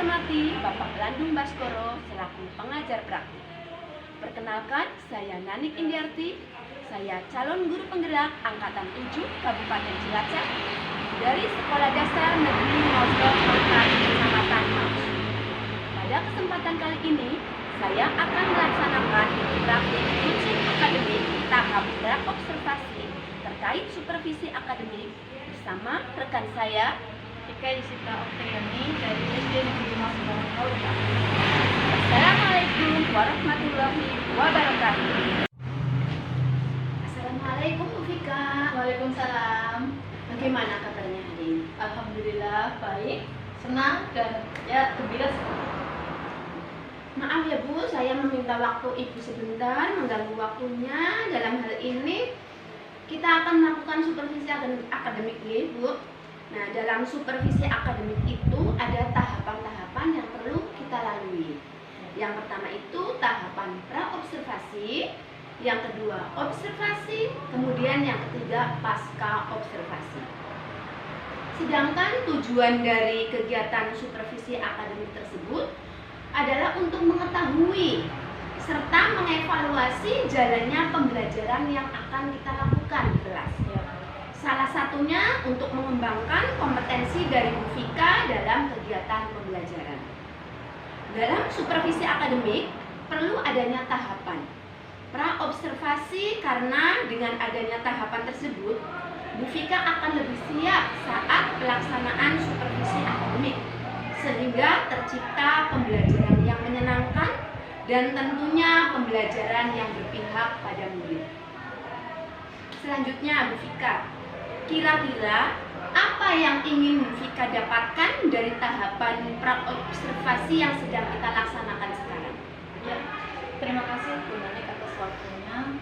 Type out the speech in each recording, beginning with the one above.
hormati Bapak Landung Baskoro selaku pengajar praktik. Perkenalkan, saya Nanik Indiarti, saya calon guru penggerak Angkatan 7 Kabupaten Cilacap dari Sekolah Dasar Negeri Mausdok Kota Kecamatan Maus. Pada kesempatan kali ini, saya akan melaksanakan praktik coaching akademik tahap praobservasi terkait supervisi akademik bersama rekan saya Ika Yusita Oktaviani dari SD Negeri Mausdok Kota. Assalamualaikum warahmatullahi wabarakatuh. Assalamualaikum Bu Fika. Waalaikumsalam. Bagaimana kabarnya hari ini? Alhamdulillah baik, senang dan ya gembira sekali. Maaf ya Bu, saya meminta waktu Ibu sebentar, mengganggu waktunya. Dalam hal ini kita akan melakukan supervisi akademik ya Bu. Nah, dalam supervisi akademik itu ada tahapan-tahapan yang perlu kita lalui. Yang pertama itu tahapan praobservasi, yang kedua observasi, kemudian yang ketiga pasca observasi. Sedangkan tujuan dari kegiatan supervisi akademik tersebut adalah untuk mengetahui serta mengevaluasi jalannya pembelajaran yang akan kita lakukan di kelas. Salah satunya untuk mengembangkan kompetensi dari Bu Fika dalam kegiatan pembelajaran. Dalam supervisi akademik perlu adanya tahapan praobservasi, karena dengan adanya tahapan tersebut Bu Fika akan lebih siap saat pelaksanaan supervisi akademik, sehingga tercipta pembelajaran yang menyenangkan dan tentunya pembelajaran yang berpihak pada murid. Selanjutnya Bu Fika, kira-kira apa yang ingin Bu Fika dapatkan dari tahapan praobservasi yang sedang kita laksanakan sekarang? Ya, terima kasih Bu Nanik atas waktunya.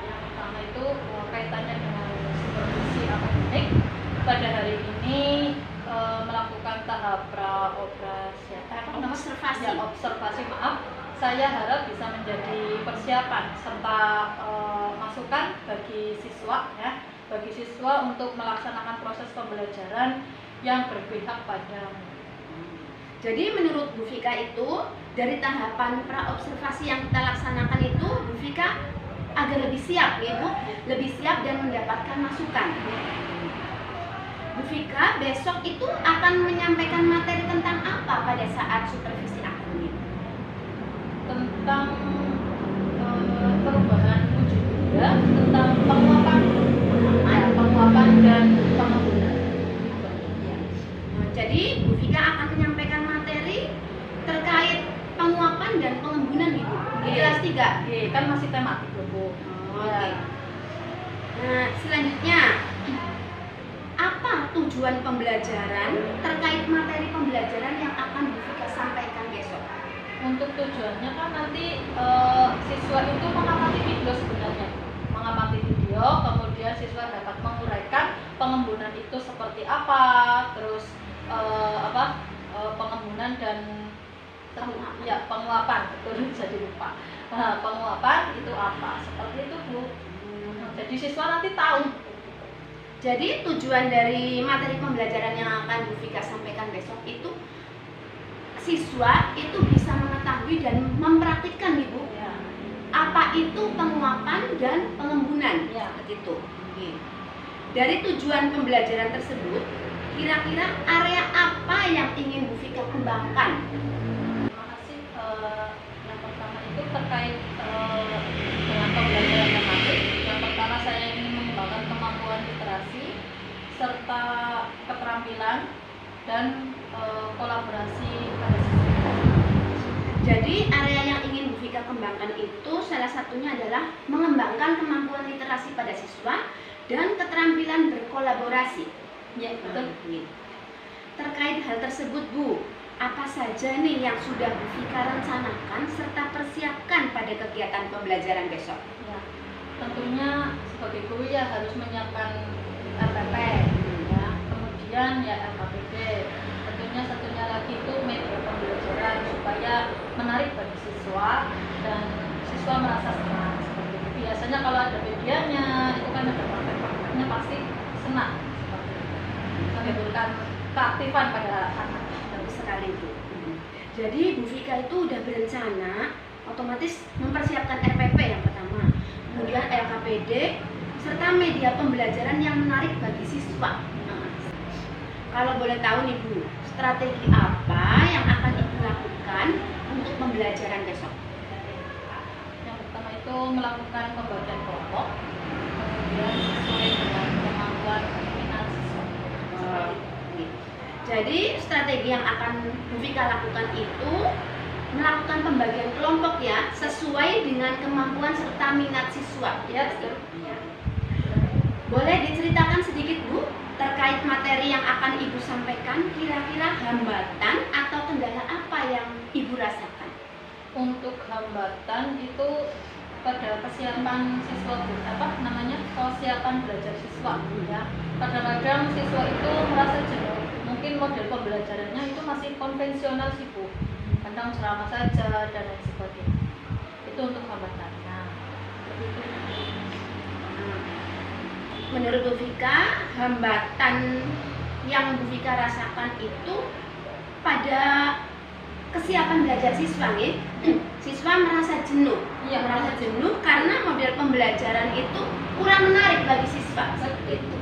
Yang pertama itu kaitannya dengan supervisi akademik. Pada hari ini melakukan tahap observasi, saya harap bisa menjadi persiapan serta masukan bagi siswa ya, bagi siswa untuk melaksanakan proses pembelajaran yang berpihak pada. Jadi menurut Bu Fika itu dari tahapan praobservasi yang kita laksanakan itu Bu Fika agar lebih siap ya Bu, lebih siap dan mendapatkan masukan. Bu Fika besok itu akan menyampaikan materi tentang apa pada saat supervisi akademik? Tentang perubahan wujud benda, tentang penguapan dan pengembangan. Jadi Bu Fika akan menyampaikan materi terkait penguapan dan pengembunan Ibu di kelas 3. Kan masih tematik loh Bu. Oke. Nah, selanjutnya apa tujuan pembelajaran terkait materi pembelajaran yang akan Bu Fika sampaikan besok? Untuk tujuannya kan nanti siswa itu mengamati video sebenarnya, mengamati video, kemudian siswa dapat menguraikan pengembunan itu seperti apa, terus pengembunan dan penguapan, betul, jadi lupa. Penguapan itu apa? Seperti itu Bu. Jadi siswa nanti tahu. Jadi tujuan dari materi pembelajaran yang akan Bu Fika sampaikan besok itu siswa itu bisa mengetahui dan mempraktikkan Ibu Ya. apa itu penguapan dan pengembunan Ya. seperti itu. Dari tujuan pembelajaran tersebut, kira-kira area apa yang ingin Bu Fika kembangkan? Terima kasih. Yang pertama itu terkait dengan pembelajaran tematik. Yang pertama saya ingin mengembangkan kemampuan literasi serta keterampilan dan kolaborasi pada siswa. Jadi area yang ingin Bu Fika kembangkan itu salah satunya adalah mengembangkan kemampuan literasi pada siswa dan keterampilan berkolaborasi. Ya, betul. Terkait hal tersebut Bu, apa saja nih yang sudah Bu Fika rencanakan serta persiapkan pada kegiatan pembelajaran besok? Ya, tentunya sebagai guru ya harus menyiapkan RPP, ya, kemudian ya LKPD. Tentunya satunya lagi itu media pembelajaran supaya menarik bagi siswa dan siswa merasa senang. Seperti itu. Biasanya kalau ada medianya, itu kan ada praktek-prakteknya pasti senang. Seperti itu. Menimbulkan keaktifan pada anak. Bagus sekali Bu. Jadi Bu Vika itu udah berencana, otomatis mempersiapkan RPP yang pertama, kemudian LKPD, serta media pembelajaran yang menarik bagi siswa. Nah, kalau boleh tahu nih Bu, strategi apa yang akan Ibu lakukan untuk pembelajaran besok? Yang pertama itu melakukan pembagian kelompok, kemudian sesuai dengan kemampuan minat siswa. Jadi strategi yang akan Bu Vika lakukan itu melakukan pembagian kelompok ya, sesuai dengan kemampuan serta minat siswa. Ya, betul. Boleh diceritakan sedikit Bu terkait materi yang akan Ibu sampaikan, kira-kira hambatan atau kendala apa yang Ibu rasakan? Untuk hambatan itu pada kesiapan siswa, kesiapan belajar siswa ya. Kadang-kadang siswa itu merasa jenuh, mungkin model pembelajarannya itu masih konvensional sih Bu, kadang ceramah saja dan lain sebagainya. Itu untuk hambatannya. Menurut Bu Vika, hambatan yang Bu Vika rasakan itu pada kesiapan belajar siswa nih. Siswa merasa jenuh, merasa jenuh karena model pembelajaran itu kurang menarik bagi siswa. Seperti itu.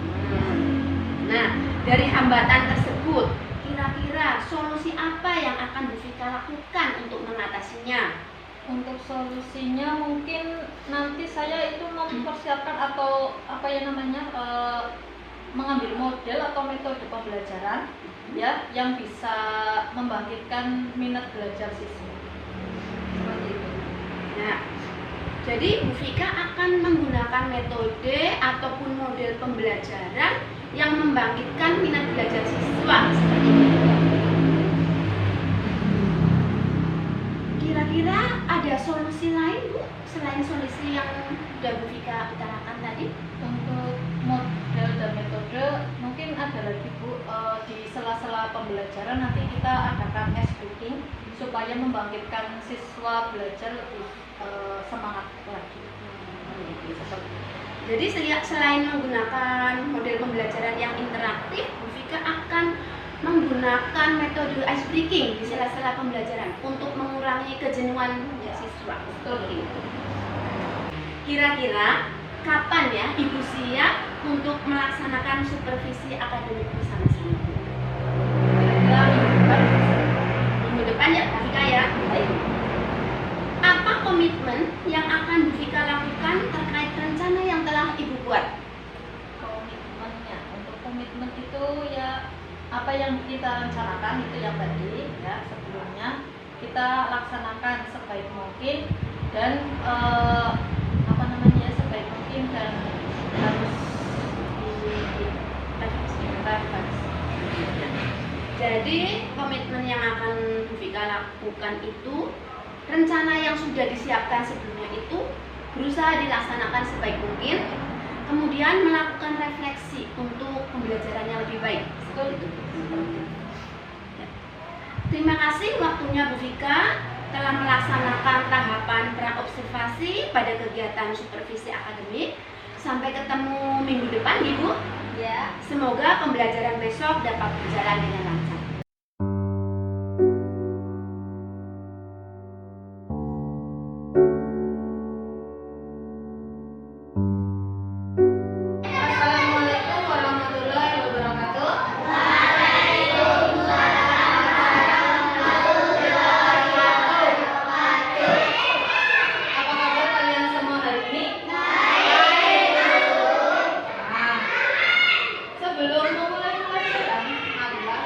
Nah, dari hambatan tersebut, kira-kira solusi apa yang akan Bu Vika lakukan untuk mengatasinya? Untuk solusinya mungkin nanti saya itu mempersiapkan atau mengambil model atau metode pembelajaran ya yang bisa membangkitkan minat belajar siswa. Seperti itu. Nah, jadi Bu Vika akan menggunakan metode ataupun model pembelajaran yang membangkitkan minat belajar siswa seperti itu. Kira-kira ada solusi lain Bu selain solusi yang sudah Bu Vika utarakan tadi? Untuk model dan metode mungkin ada lagi Bu, di sela-sela pembelajaran nanti kita adakan ice breaking supaya membangkitkan siswa belajar lebih semangat lagi. Jadi selain menggunakan model pembelajaran yang interaktif, Bu Vika akan menggunakan metode ice breaking di sela-sela pembelajaran untuk mengurangi kejenuhan siswa. Betul. Kira-kira kapan ya Ibu siap untuk melaksanakan supervisi akademik bersama-sama? Minggu depan ya Bu Vika ya. Apa komitmen yang akan Bu Vika lakukan terkait rencana yang telah Ibu buat? Komitmennya, untuk komitmen itu ya apa yang kita rencanakan itu yang tadi ya sebelumnya kita laksanakan sebaik mungkin dan sebaik mungkin dan harus direvisi. Jadi komitmen yang akan Bu Vika lakukan itu rencana yang sudah disiapkan sebelumnya itu berusaha dilaksanakan sebaik mungkin, kemudian melakukan refleksi untuk pembelajaran yang lebih baik. Seperti itu. Terima kasih waktunya Bu Vika telah melaksanakan tahapan praobservasi pada kegiatan supervisi akademik. Sampai ketemu minggu depan Ibu. Ya. Semoga pembelajaran besok dapat berjalan dengan lancar. Assalamualaikum warahmatullahi wabarakatuh. Apa kabar kalian semua hari ini? Nah, sebelum memulai pelajaran adalah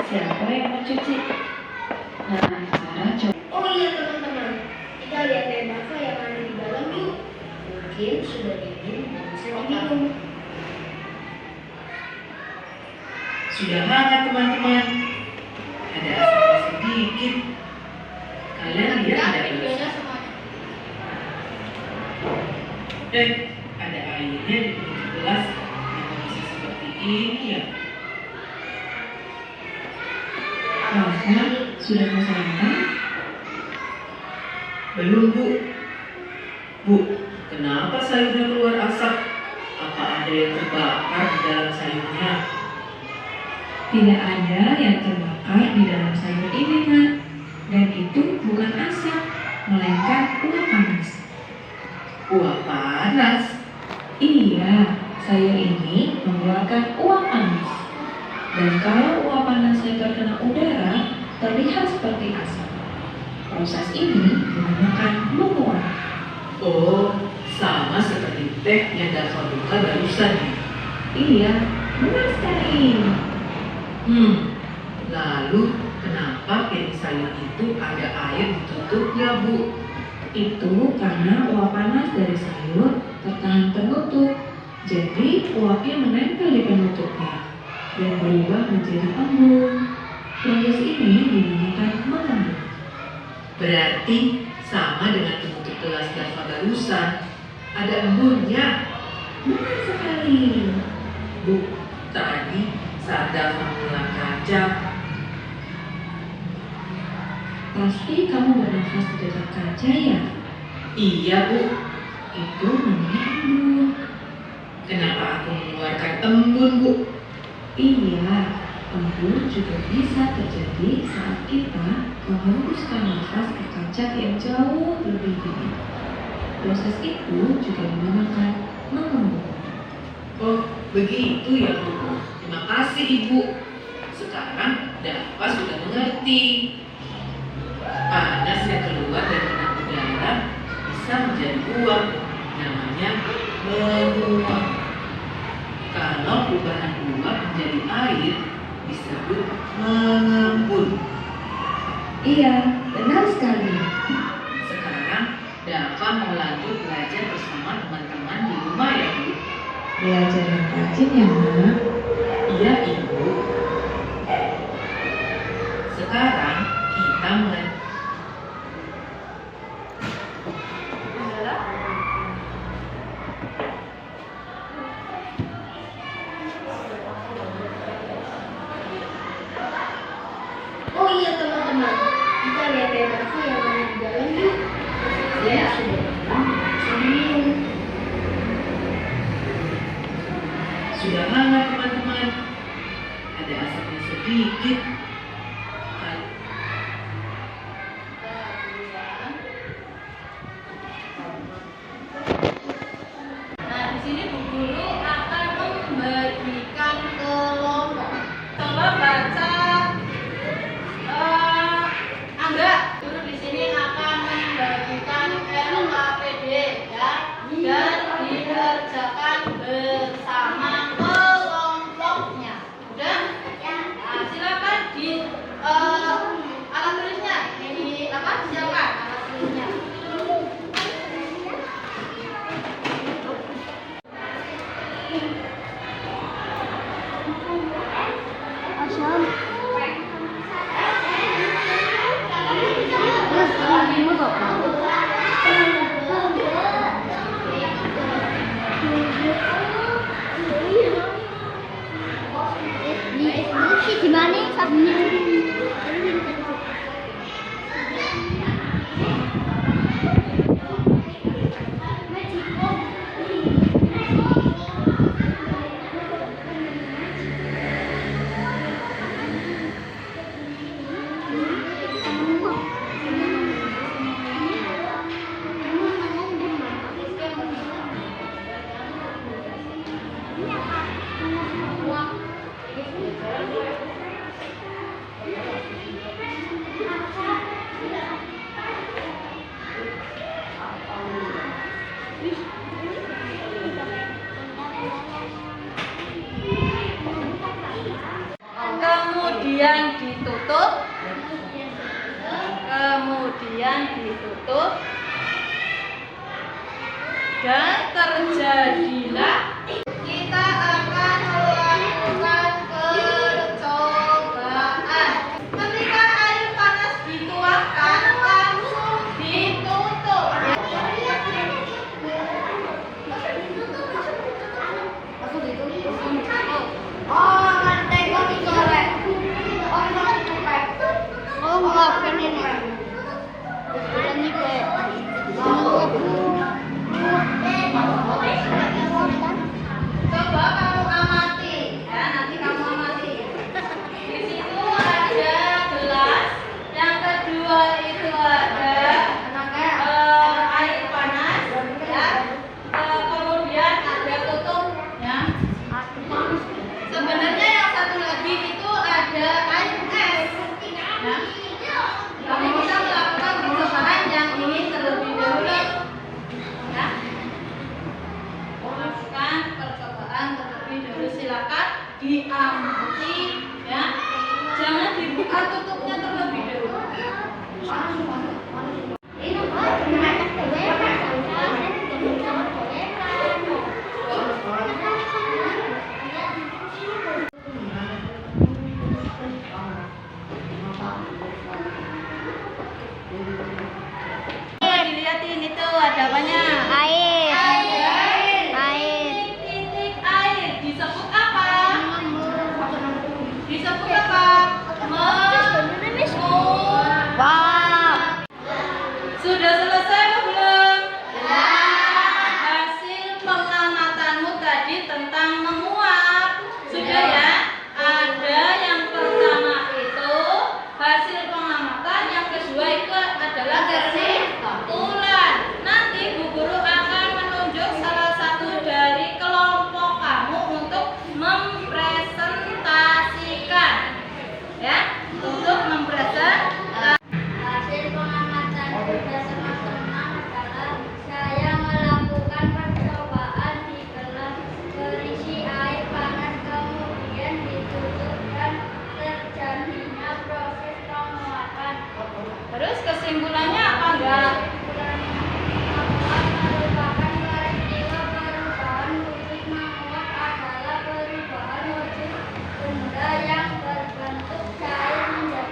siapa yang mencuci? Nah, Sarah coba. Oh iya teman-teman, kita lihat Bava yang ada di dalam yuk. Mungkin sudah dingin dan bisa diminum. Sudah hangat teman-teman. Ada asapnya sedikit. Kalian lihat tidak videonya guys? semuanya. Ada airnya di pintu gelas. Kenapa bisa seperti ini ya? Rafa, sudah mau sarapan? Belum Bu. Bu, kenapa sayurnya keluar asap? Apa ada yang terbakar di dalam sayurnya? Tidak ada yang terbakar di dalam sayur ini, Nak. Dan itu bukan asap, melainkan uap panas. Uap panas. Iya, sayur ini mengeluarkan uap panas. Dan kalau uap panasnya terkena udara, terlihat seperti asap. Proses ini dinamakan menguap. Oh, sama seperti teh yang Dava buka barusan. Iya, benar sekali. Lalu kenapa piring sayur itu ada air di tutupnya, Bu? Itu karena uap panas dari sayur tertahan penutup. Jadi uapnya menempel di penutupnya dan berubah menjadi embun. Proses ini dinamakan mengembun. Berarti sama dengan penutup gelas Dava barusan. Ada embunnya. Benar sekali. Bu, tadi saat Dava mengelak kaca, Pasti kamu bernafas di dekat kaca ya? iya Bu. Itu namanya embun. Kenapa aku mengeluarkan embun, Bu? Iya, embun juga bisa terjadi saat kita menghembuskan nafas ke kaca yang jauh lebih dingin. Proses itu juga dinamakan mengembun. Oh, begitu ya, Bu. Terima kasih, Ibu. Sekarang Dava sudah mengerti. Panas yang keluar dari kena udara bisa menjadi uap. Namanya menguap. Kalau perubahan uap menjadi air disebut mengembun. Iya, benar sekali. Sekarang Dava mau lanjut belajar bersama teman-teman di rumah ya, Bu. Belajar yang rajin ya, Nak. Iya, Ibu. Sekarang kita mulai. Oh iya teman-teman, kita lihat Bava yang ada di dalam yuk. Dia sudah dingin dan bisa diminum. Sudah hangat teman-teman. Ada asapnya sedikit. Nah, di sini Bu Guru akan membagikan kelompok. Coba baca. Angga, Guru di sini akan membagikan LKPD ya, dan dikerjakan bersama kelompoknya. Udah? Nah, silakan di ditutup, dan terjadilah kita akan melakukan percobaan. Ketika air panas dituangkan, langsung ditutup. Oh, ngerti kok dicorek. Oh, ngerti. Oh, maafkan ini. Ini kayak. Coba kamu amati, ya nanti kamu amati. Di situ ada gelas, yang kedua itu ada air panas, ya. Kemudian ada tutupnya. Sebenarnya yang satu lagi itu ada air es. Ya. Tapi kita melakukan percobaan yang ini terlebih dahulu. Ya. Melakukan percobaan terlebih dahulu, silakan diamati, ya. Jangan dibuka tutupnya terlebih dahulu. Dilihatin itu ada apanya? Air. Titik air disebut apa? Disebut apa? Wow. Sudah selesai atau belum? Hasil pengamatanmu tadi tentang menguap. Sudah ya? Ada yang pertama itu hasil pengamatan, yang kedua itu adalah kesimpulan. Nanti Bu Guru akan menunjuk salah satu dari kelompok kamu untuk mempresentasikan. Ya, untuk mempresentasikan. Hasil pengamatan tugas semester 6 adalah saya melakukan percobaan di gelas berisi air panas, kemudian ditutup dan terjadinya proses penguapan. Terus kesimpulannya apa enggak? Merupakan peristiwa perubahan wujud. Menguap adalah perubahan wujud benda yang berbentuk cair menjadi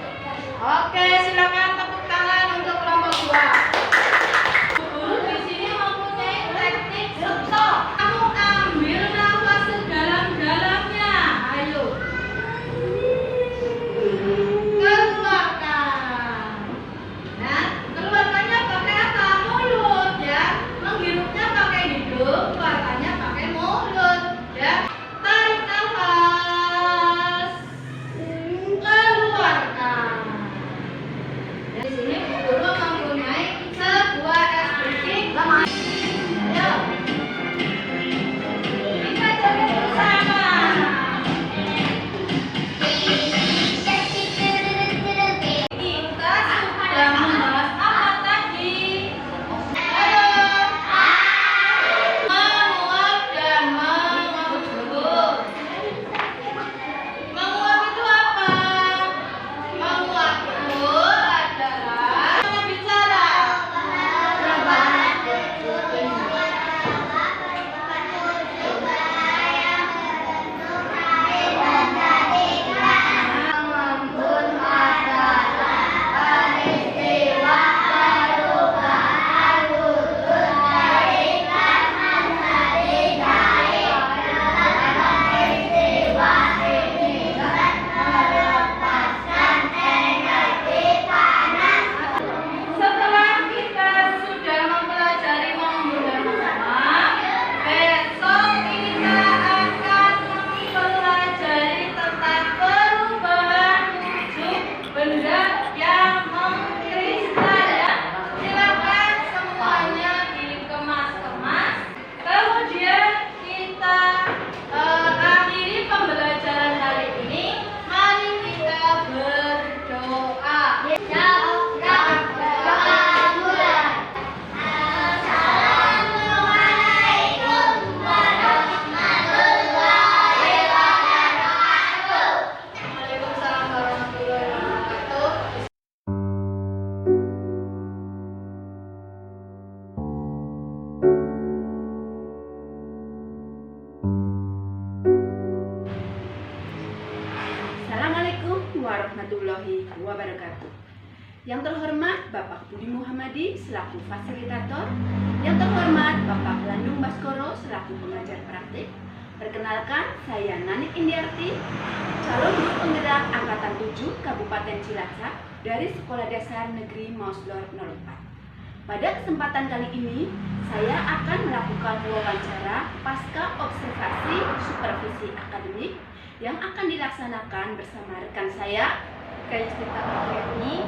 warahmatullahi wabarakatuh. Yang terhormat Bapak Budi Muhammadi selaku fasilitator, yang terhormat Bapak Landung Baskoro selaku pengajar praktik. Perkenalkan, saya Nanik Indiarti, calon guru penggerak Angkatan 7 Kabupaten Cilacap dari Sekolah Dasar Negeri Mauslor 04. Pada kesempatan kali ini, saya akan melakukan wawancara pasca observasi supervisi akademik yang akan dilaksanakan bersama rekan saya, Kayustita Apriani,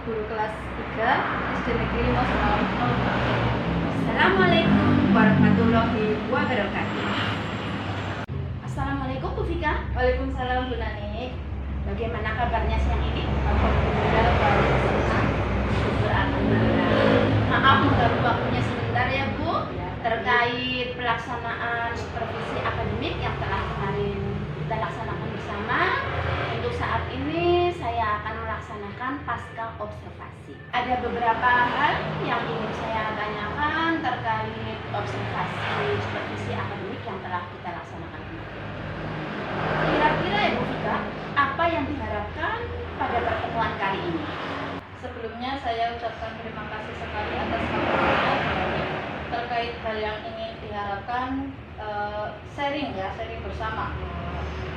guru kelas 3 SD Negeri Mauslor 04. Assalamualaikum warahmatullahi wabarakatuh. Assalamualaikum Bu Vika. Waalaikumsalam Bu Nani. Bagaimana kabarnya siang ini? Alhamdulillah baik, senang. Syukur alhamdulillah. Maaf mengganggu waktunya sebentar ya Bu, terkait pelaksanaan supervisi akademik yang telah kemarin kita laksanakan bersama. Untuk saat ini saya akan melaksanakan pasca observasi. Ada beberapa hal yang ingin saya tanyakan terkait observasi supervisi akademik yang telah kita laksanakan kemarin. Kira-kira ya Bu Vika, apa yang diharapkan pada pertemuan kali ini? Sebelumnya saya ucapkan terima kasih sekali atas waktunya terkait hal yang ingin diharapkan, sharing bersama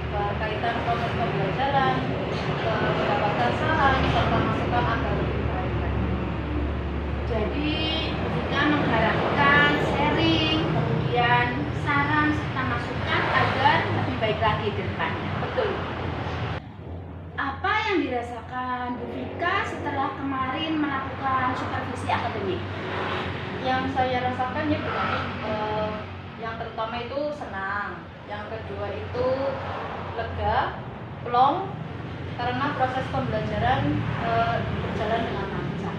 berkaitan proses pembelajaran, mendapatkan saran serta masukan agar lebih baik. Jadi kita mengharapkan sharing, kemudian saran serta masukan agar lebih baik lagi ke depannya. Betul. Apa yang dirasakan Bu Vika setelah kemarin melakukan supervisi akademik? Yang saya rasakan ya Bu Nani, yang pertama itu senang, yang kedua itu lega, plong, karena proses pembelajaran berjalan dengan lancar.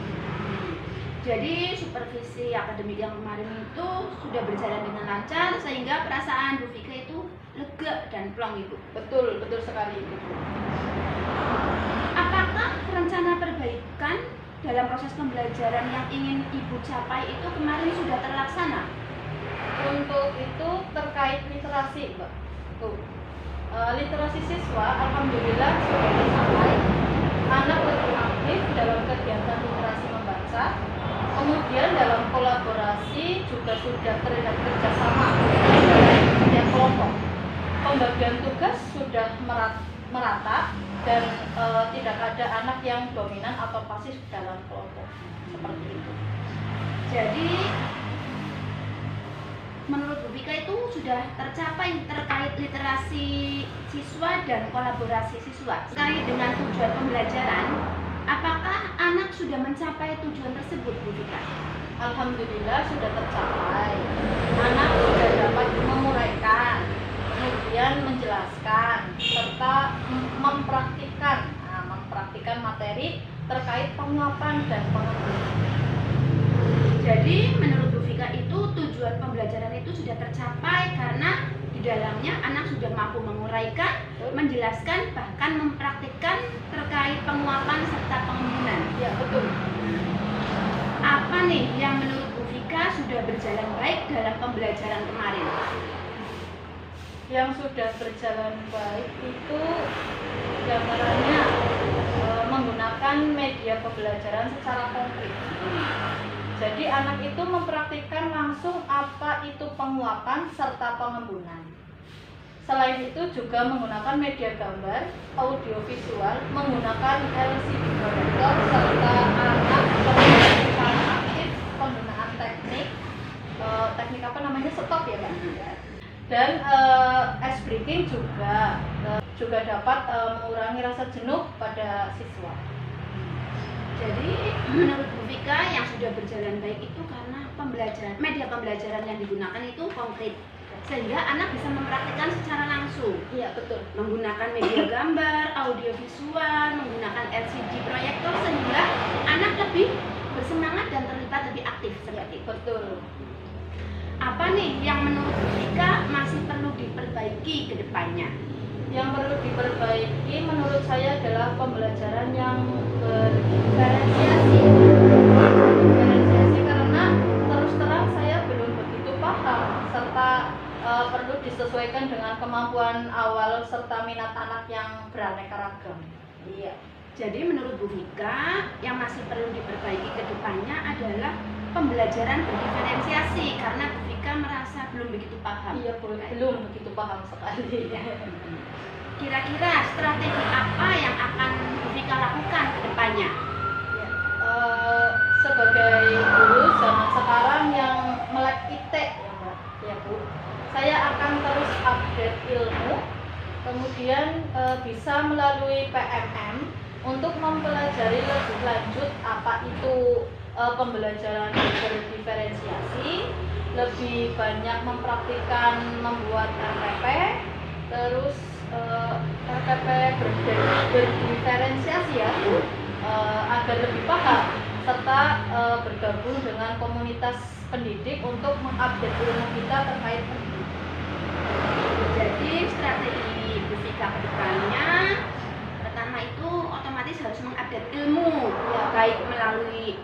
Jadi supervisi akademik yang kemarin itu sudah berjalan dengan lancar sehingga perasaan Bu Vika itu lega dan plong Ibu. Betul sekali Ibu. Apakah rencana perbaikan dalam proses pembelajaran yang ingin Ibu capai itu kemarin sudah terlaksana? Untuk itu terkait literasi Mbak. Literasi siswa alhamdulillah sudah tercapai. Anak lebih aktif dalam kegiatan literasi membaca. Kemudian dalam kolaborasi juga sudah terlihat kerjasama dan kelompok. Pembagian tugas sudah merata dan tidak ada anak yang dominan atau pasif dalam kelompok seperti itu. Jadi menurut Bu Vika itu sudah tercapai terkait literasi siswa dan kolaborasi siswa. Terkait dengan tujuan pembelajaran, apakah anak sudah mencapai tujuan tersebut Bu Vika? Alhamdulillah sudah tercapai. Anak sudah dapat menguraikan, kemudian menjelaskan serta mempraktikkan materi terkait penguapan dan pengembangan. Jadi menurut Bu Vika itu tujuan pembelajaran itu sudah tercapai karena di dalamnya anak sudah mampu menguraikan, menjelaskan, bahkan mempraktikkan terkait penguapan serta pengembangan. Ya betul. Apa nih yang menurut Bu Vika sudah berjalan baik dalam pembelajaran kemarin? Yang sudah berjalan baik itu gambarannya menggunakan media pembelajaran secara konkret. Jadi anak itu mempraktikkan langsung apa itu penguapan serta pengembunan. Selain itu juga menggunakan media gambar, audiovisual, menggunakan LCD proyektor serta anak secara aktif penggunaan teknik apa namanya stop ya Pak. Dan ice breaking juga dapat mengurangi rasa jenuh pada siswa. Jadi menurut Bu Vika yang sudah berjalan baik itu karena media pembelajaran yang digunakan itu konkret sehingga anak bisa mempraktikkan secara langsung. Iya betul. Menggunakan media gambar, audiovisual, menggunakan LCD proyektor sehingga anak lebih bersemangat dan terlibat lebih aktif seperti itu. Betul. Apa nih yang menurut Bu Vika masih perlu diperbaiki ke depannya? Yang perlu diperbaiki menurut saya adalah pembelajaran yang berdiferensiasi. Karena terus terang saya belum begitu paham serta perlu disesuaikan dengan kemampuan awal serta minat anak yang beraneka ragam. Iya. Jadi menurut Bu Vika, yang masih perlu diperbaiki ke depannya adalah pembelajaran berdiferensiasi, karena Bu Vika merasa belum begitu paham. Iya, belum begitu paham sekali. Kira-kira strategi apa yang akan Bu Vika lakukan ke depannya? Ya, sebagai guru zaman sekarang yang melek IT ya Mbak, ya Bu, saya akan terus update ilmu, kemudian bisa melalui PMM untuk mempelajari lebih lanjut apa itu pembelajaran berdiferensiasi, lebih banyak mempraktikkan membuat RPP, terus RPP berdiferensiasi ya Bu, agar lebih paham, serta bergabung dengan komunitas pendidik untuk mengupdate ilmu kita terkait pendidikan. Jadi strategi Bu Vika ke depannya, pertama itu otomatis harus mengupdate ilmu, ya, baik melalui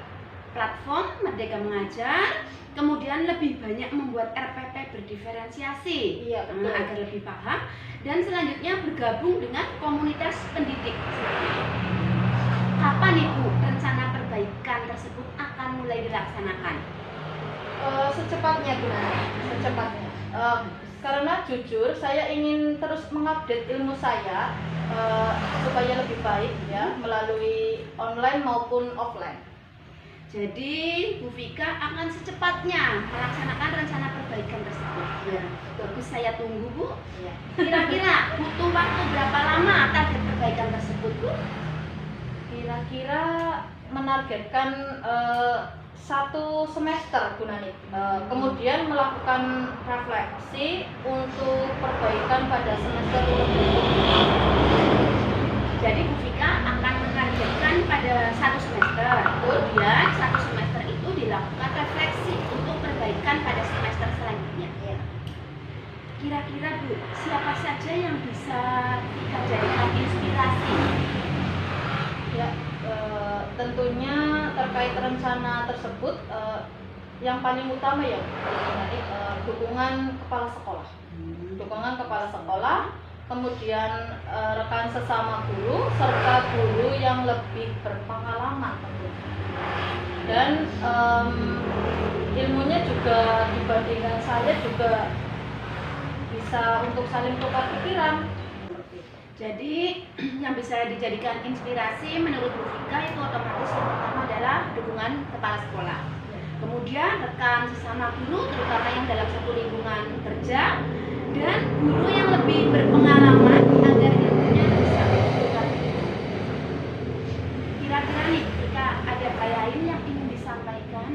platform Merdeka Mengajar, kemudian lebih banyak membuat RPP berdiferensiasi, Iya, betul. agar lebih paham, dan selanjutnya bergabung dengan komunitas pendidik. Kapan Ibu rencana perbaikan tersebut akan mulai dilaksanakan? Secepatnya Bu, secepatnya. Karena jujur saya ingin terus mengupdate ilmu saya supaya lebih baik ya, melalui online maupun offline. Jadi Bu Vika akan secepatnya melaksanakan rencana perbaikan tersebut. Ya, Bagus, saya tunggu Bu. Ya. Kira-kira butuh waktu berapa lama target perbaikan tersebut Bu? Kira-kira menargetkan 1 semester Bu Nani. Kemudian melakukan refleksi untuk perbaikan pada semester berikutnya. Jadi Bu Vika akan menargetkan pada 1 semester. Kemudian 1 semester itu dilakukan refleksi untuk perbaikan pada semester selanjutnya. Ya. Kira-kira Bu, siapa saja yang bisa Vika jadikan inspirasi? Ya, tentunya terkait rencana tersebut yang paling utama ya Bu Nani, dukungan kepala sekolah. Dukungan kepala sekolah, kemudian rekan sesama guru, serta guru yang lebih berpengalaman tentunya. Dan ilmunya juga dibandingkan saya juga bisa untuk saling tukar pikiran. Jadi yang bisa dijadikan inspirasi menurut Bu Vika itu otomatis yang pertama adalah dukungan kepala sekolah. Kemudian rekan sesama guru, terutama yang dalam satu lingkungan kerja, dan guru yang lebih berpengalaman agar ilmunya bisa bertukar. Kira-kira nih Bu Vika ada hal lain yang ingin disampaikan?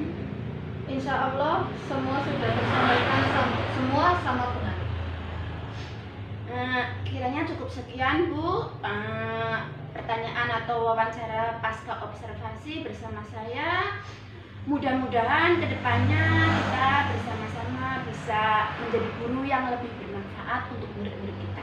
Insya Allah semua sudah tersampaikan semua sama Bu Nani. Kiranya cukup sekian Bu, pertanyaan atau wawancara pasca observasi bersama saya. Mudah-mudahan kedepannya kita bersama-sama bisa menjadi guru yang lebih bermanfaat untuk murid-murid kita.